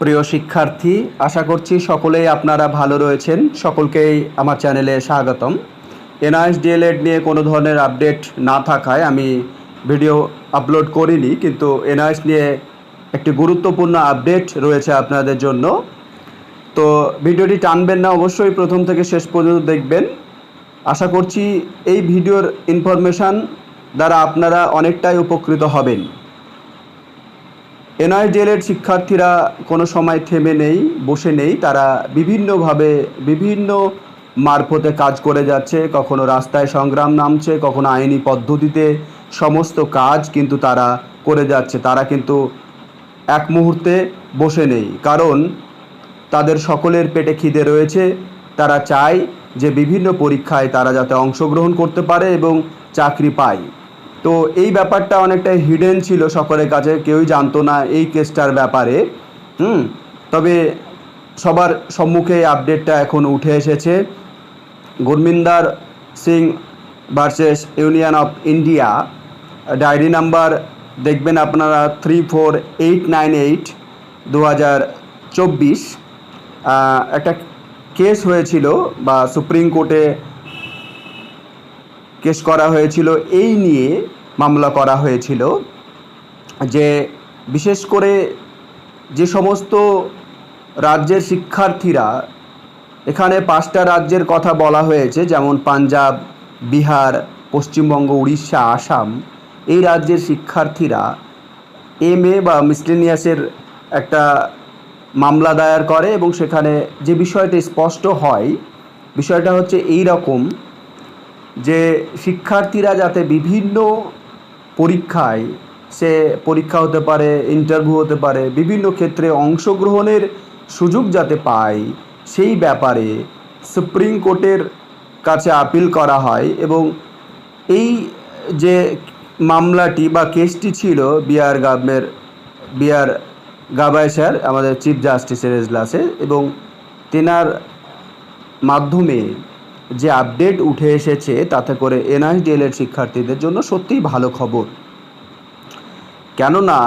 প্রিয় শিক্ষার্থী, আশা করছি সকলেই আপনারা ভালো রয়েছেন। সকলকেই আমার চ্যানেলে স্বাগতম। এনআইএস ডিএলএড নিয়ে কোনো ধরনের আপডেট না থাকায় আমি ভিডিও আপলোড করিনি, কিন্তু এনআইএস নিয়ে একটি গুরুত্বপূর্ণ আপডেট রয়েছে আপনাদের জন্য। তো ভিডিওটি টানবেন না, অবশ্যই প্রথম থেকে শেষ পর্যন্ত দেখবেন। আশা করছি এই ভিডিওর ইনফরমেশান দ্বারা আপনারা অনেকটাই উপকৃত হবেন। এনআইএস ডিএলএড শিক্ষার্থীরা কোনো সময় থেমে নেই, বসে নেই। তারা বিভিন্নভাবে বিভিন্ন মারফতে কাজ করে যাচ্ছে। কখনো রাস্তায় সংগ্রাম নামছে, কখনো আইনি পদ্ধতিতে সমস্ত কাজ কিন্তু তারা করে যাচ্ছে। তারা কিন্তু এক মুহূর্তে বসে নেই, কারণ তাদের সকলের পেটে খিদে রয়েছে। তারা চায় যে বিভিন্ন পরীক্ষায় তারা যাতে অংশগ্রহণ করতে পারে এবং চাকরি পায়। তো এই ব্যাপারটা অনেকটাই হিডেন ছিল, সকলের কাছে কেউই জানতো না এই কেসটার ব্যাপারে। তবে সবার সম্মুখে এই আপডেটটা এখন উঠে এসেছে। Gurminder Singh versus union of India, diary number দেখবেন আপনারা 34898 2024। একটা কেস হয়েছিল বা সুপ্রিম কোর্টে কেস করা হয়েছিল, এই নিয়ে মামলা করা হয়েছিল যে বিশেষ করে যে সমস্ত রাজ্যের শিক্ষার্থীরা, এখানে 5টা রাজ্যের কথা বলা হয়েছে, যেমন পাঞ্জাব, বিহার, পশ্চিমবঙ্গ, উড়িষ্যা, আসাম। এই রাজ্যের শিক্ষার্থীরা এমএ বা মিসলেনিয়াসের একটা মামলা দায়ের করে এবং সেখানে যে বিষয়টা স্পষ্ট হয়, বিষয়টা হচ্ছে এই রকম যে শিক্ষার্থীরা যাতে বিভিন্ন পরীক্ষায়, সে পরীক্ষা হতে পারে, ইন্টারভিউ হতে পারে, বিভিন্ন ক্ষেত্রে অংশগ্রহণের সুযোগ যাতে পায়, সেই ব্যাপারে সুপ্রিম কোর্টের কাছে আপিল করা হয়। এবং এই যে মামলাটি বা কেসটি ছিল বিআর গাভাই স্যার, আমাদের চিফ জাস্টিসের এজলাসে, এবং তেনার মাধ্যমে যে আপডেট উঠে এসেছে, তাতে করে এনআইএস ডিএলএড শিক্ষার্থীদের জন্য সত্যিই ভালো খবর। কেননা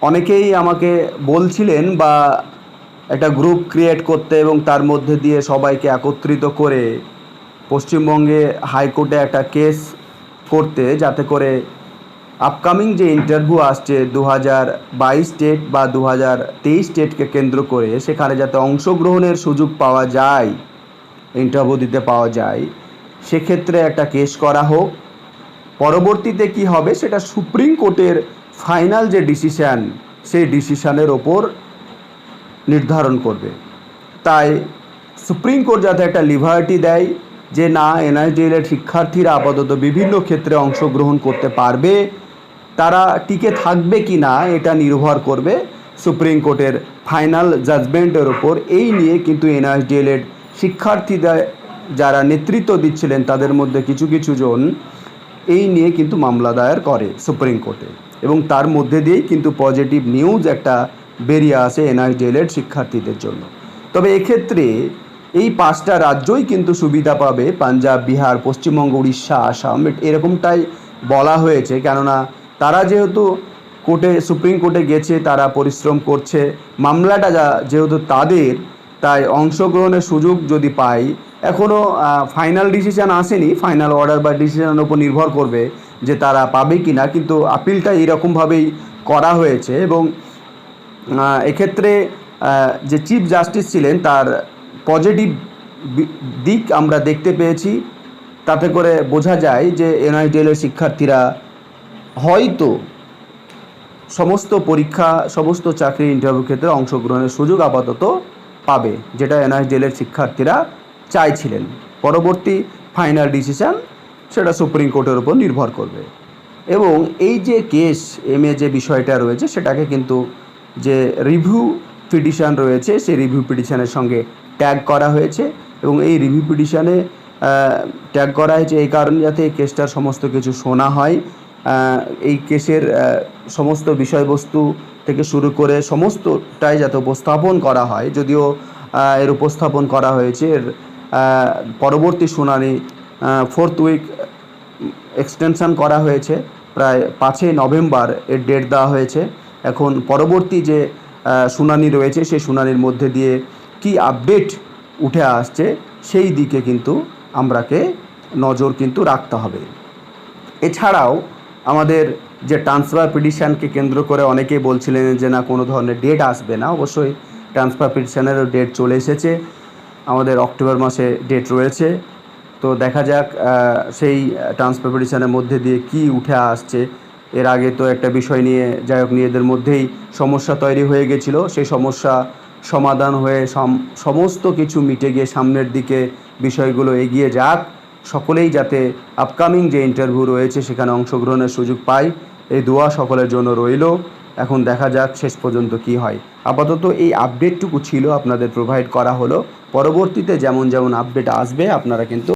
অনেকেই আমাকে বলছিলেন বা একটা গ্রুপ ক্রিয়েট করতে এবং তার মধ্যে দিয়ে সবাইকে একত্রিত করে পশ্চিমবঙ্গে হাইকোর্টে একটা কেস করতে, যাতে করে আপকামিং যে ইন্টারভিউ আসছে 2022 ডেট বা 2023 ডেটকে কেন্দ্র করে, সেখানে যাতে অংশগ্রহণের সুযোগ পাওয়া যায়, ইন্টারভিউ দিতে পাওয়া যায়, সেক্ষেত্রে একটা কেস করা হোক। পরবর্তীতে কি হবে সেটা সুপ্রিম কোর্টের ফাইনাল যে ডিসিশান, সেই ডিসিশানের ওপর নির্ধারণ করবে। তাই সুপ্রিম কোর্ট যাতে একটা লিবার্টি দেয় যে না, এনআইএস ডিএলএড শিক্ষার্থীরা আপাতত বিভিন্ন ক্ষেত্রে অংশগ্রহণ করতে পারবে, তারা টিকে থাকবে কি না এটা নির্ভর করবে সুপ্রিম কোর্টের ফাইনাল জাজমেন্টের ওপর। এই নিয়ে কিন্তু এনআইএস ডিএলএড শিক্ষার্থীরা যারা নেতৃত্ব দিচ্ছিলেন, তাদের মধ্যে কিছু কিছু জন এই নিয়ে কিন্তু মামলা দায়ের করে সুপ্রিম কোর্টে, এবং তার মধ্যে দিয়েই কিন্তু পজিটিভ নিউজ একটা বেরিয়ে আসে এনআইএস ডিএলএড শিক্ষার্থীদের জন্য। তবে এক্ষেত্রে এই 5টা রাজ্যই কিন্তু সুবিধা পাবে, পাঞ্জাব, বিহার, পশ্চিমবঙ্গ, উড়িষ্যা, আসাম, এরকমটাই বলা হয়েছে। কেননা তারা যেহেতু সুপ্রিম কোর্টে গেছে, তারা পরিশ্রম করছে, মামলাটা যেহেতু তাদের, তাই অংশগ্রহণের সুযোগ যদি পায়, এখনও ফাইনাল ডিসিশান আসেনি, ফাইনাল অর্ডার বা ডিসিশানের উপর নির্ভর করবে যে তারা পাবে কি না, কিন্তু আপিলটা এরকমভাবেই করা হয়েছে। এবং এক্ষেত্রে যে চিফ জাস্টিস ছিলেন, তার পজিটিভ দিক আমরা দেখতে পেয়েছি। তাতে করে বোঝা যায় যে এনআইএস ডিএলএড শিক্ষার্থীরা হয়তো সমস্ত পরীক্ষা, সমস্ত চাকরি, ইন্টারভিউ ক্ষেত্রে অংশগ্রহণের সুযোগ আপাতত পাবে, যেটা এনআইএস ডিএলএড শিক্ষার্থীরা চাইছিলেন। পরবর্তী ফাইনাল ডিসিশান সেটা সুপ্রিম কোর্টের উপর নির্ভর করবে। এবং এই যে কেস এমএ যে বিষয়টা রয়েছে, সেটাকে কিন্তু যে রিভিউ পিটিশান রয়েছে, সেই রিভিউ পিটিশানের সঙ্গে ট্যাগ করা হয়েছে। এবং এই রিভিউ পিটিশানে ট্যাগ করা হয়েছে এই কারণে, যাতে এই কেসটার সমস্ত কিছু শোনা হয়, এই কেসের সমস্ত বিষয়বস্তু থেকে শুরু করে সমস্তটাই যাতে উপস্থাপন করা হয়। যদিও এর উপস্থাপন করা হয়েছে, এর পরবর্তী শুনানি 4th উইক এক্সটেনশন করা হয়েছে, প্রায় 5ই নভেম্বর এর ডেট দেওয়া হয়েছে। এখন পরবর্তী যে শুনানি রয়েছে, সেই শুনানির মধ্যে দিয়ে কি আপডেট উঠে আসছে সেই দিকে কিন্তু আমরাকে নজর কিন্তু রাখতে হবে। এছাড়াও আমাদের যে ট্রান্সফার পিটিশানকে কেন্দ্র করে অনেকেই বলছিলেন যে না কোনো ধরনের ডেট আসবে না। অবশ্যই ট্রান্সফার পিটিশানেরও ডেট চলে এসেছে, আমাদের অক্টোবর মাসে ডেট রয়েছে। তো দেখা যাক সেই ট্রান্সফার পিটিশানের মধ্যে দিয়ে কি উঠে আসছে। এর আগে তো একটা বিষয় নিয়ে যাই হোক নিজেদের মধ্যেই সমস্যা তৈরি হয়ে গেছিলো, সেই সমস্যা সমাধান হয়ে সমস্ত কিছু মিটে গিয়ে সামনের দিকে বিষয়গুলো এগিয়ে যাক, সকলেই যাতে আপকামিং যে ইন্টারভিউ রয়েছে সেখানে অংশগ্রহণের সুযোগ পায়, এই দোয়া সকলের জন্য রইল। এখন দেখা যাক শেষ পর্যন্ত কি হয়। আপাতত এই আপডেটটুকু ছিল, আপনাদের প্রোভাইড করা হলো। পরবর্তীতে যেমন যেমন আপডেট আসবে আপনারা কিন্তু